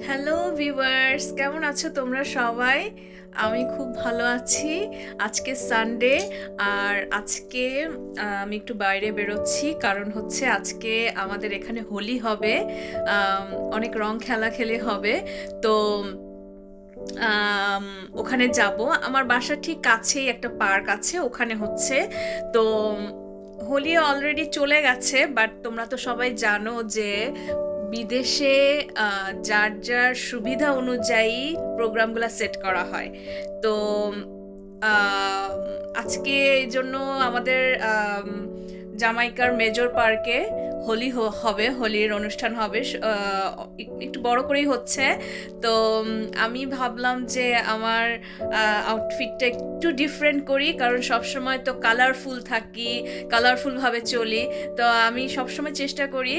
Hello viewers, কেমন আছো তোমরা সবাই? আমি খুব ভালো আছি। আজকে সানডে, আর আজকে আমি একটু বাইরে বেরোচ্ছি, কারণ হচ্ছে আজকে আমাদের এখানে হোলি হবে। অনেক রং খেলাখেলি হবে। তো আম, ওখানে যাব। আমার বাসার ঠিক কাছেই একটা পার্ক আছে, ওখানে হচ্ছে। তো হোলি অলরেডি চলে গেছে, বাট তোমরা তো সবাই জানো যে বিদেশে যার যার সুবিধা অনুযায়ী প্রোগ্রামগুলো সেট করা হয়। তো আম, আজকে এই জন্য আমাদের জামাইকার মেজর পার্কে হোলি হবে, হোলির অনুষ্ঠান হবে। একটু বড় করেই হচ্ছে। তো আমি ভাবলাম যে আমার আউটফিটটা একটু ডিফারেন্ট করি, কারণ সবসময় তো কালারফুল থাকি, কালারফুলভাবে চলি। তো আমি সবসময় চেষ্টা করি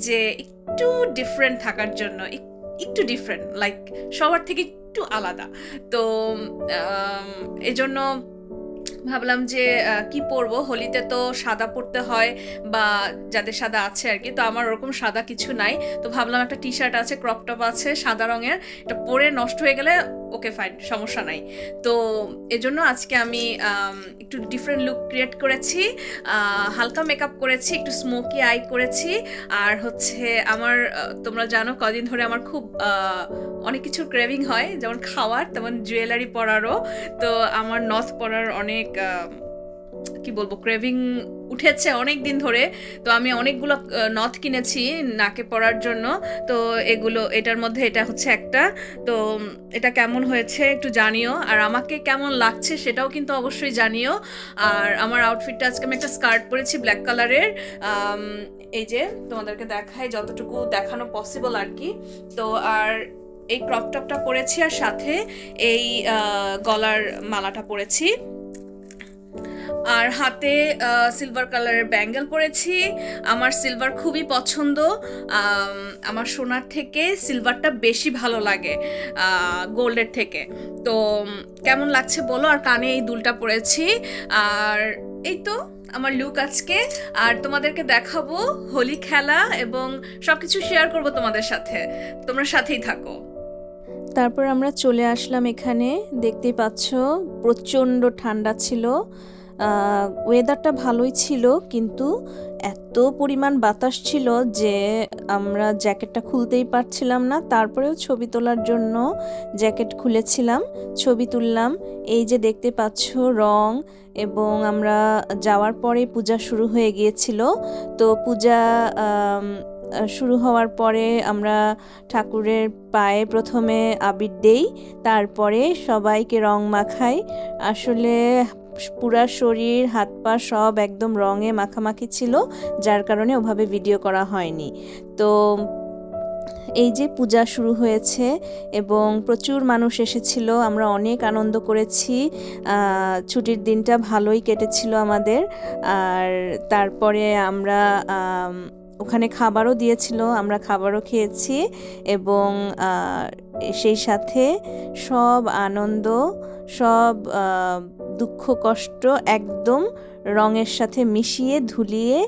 যে একটু ডিফারেন্ট থাকার জন্য, একটু ডিফারেন্ট, লাইক সবার থেকে একটু আলাদা। তো এজন্য ভাবলাম যে কি পরবো। হোলিতে তো সাদা পরতে হয়, বা যাদের সাদা আছে আর কি। তো আমার ওরকম সাদা কিছু নাই। তো ভাবলাম একটা টি শার্ট আছে, ক্রপ টপ আছে সাদা রঙের, এটা পরে নষ্ট হয়ে গেলে ওকে ফাইন, সমস্যা নাই। তো এজন্য আজকে আমি একটু ডিফারেন্ট লুক ক্রিয়েট করেছি। হালকা মেকআপ করেছি, একটু স্মোকি আই করেছি। আর হচ্ছে আমার তোমরা জানো কদিন ধরে আমার খুব অনেক কিছুর ক্রেভিং হয়, যেমন খাওয়ার তেমন জুয়েলারি পরারও। তো আমার নথ পরার অনেক কি বলবো, ক্রেভিং উঠেছে অনেক দিন ধরে। তো আমি অনেকগুলো নথ কিনেছি নাকে পরার জন্য। তো এটার মধ্যে এটা হচ্ছে একটা। তো এটা কেমন হয়েছে একটু জানিও, আর আমাকে কেমন লাগছে সেটাও কিন্তু অবশ্যই জানিও। আর আমার আউটফিটটা আজকে আমি একটা স্কার্ট পরেছি ব্ল্যাক কালারের। এই যে তোমাদেরকে দেখাই যতটুকু দেখানো পসিবল আর কি। তো আর এই ক্রপ টপটা পরেছি, আর সাথে এই গলার মালাটা পরেছি, আর হাতে সিলভার কালারের ব্যাঙ্গেল পরেছি। আমার সিলভার খুবই পছন্দ। আমার সোনার থেকে সিলভারটা বেশি ভালো লাগে গোল্ডের থেকে। তো কেমন লাগছে বলো। আর কানে এই দুলটা পরেছি। আর এই তো আমার লুক আজকে। আর তোমাদেরকে দেখাবো হোলি খেলা, এবং সবকিছু শেয়ার করব তোমাদের সাথে। তোমরা সাথেই থাকো। তারপর আমরা চলে আসলাম এখানে। দেখতেই পাচ্ছ প্রচণ্ড ঠান্ডা ছিল। ওয়েদারটা ভালোই ছিল, কিন্তু এত পরিমাণ বাতাস ছিল যে আমরা জ্যাকেটটা খুলতেই পারছিলাম না। তারপরেও ছবি তোলার জন্য জ্যাকেট খুলেছিলাম, ছবি তুললাম। এই যে দেখতে পাচ্ছ রং। এবং আমরা যাওয়ার পরে পূজা শুরু হয়ে গিয়েছিল। তো পূজা শুরু হওয়ার পরে আমরা ঠাকুরের পায়ে প্রথমে আবির দেই, তারপরে সবাইকে রং মাখাই। আসলে পুরা শরীর হাত পা সব একদম রঙে মাখামাখি ছিল, যার কারণে ওভাবে ভিডিও করা হয়নি। তো এই যে পূজা শুরু হয়েছে এবং প্রচুর মানুষ এসেছিল, আমরা অনেক আনন্দ করেছি। ছুটির দিনটা ভালোই কেটেছিল আমাদের। আর তারপরে আমরা ওখানে খাবারও দিয়েছিল, আমরা খাবারও খেয়েছি। এবং সেই সাথে সব আনন্দ, সব দুঃখ কষ্ট একদম রঙের সাথে মিশিয়ে ধুলিয়ে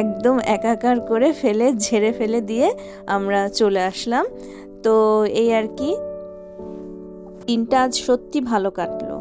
একদম একাকার করে ঝেড়ে ফেলে দিয়ে আমরা চলে আসলাম। তো এই আর কি, দিনটা আজ সত্যি ভালো কাটলো।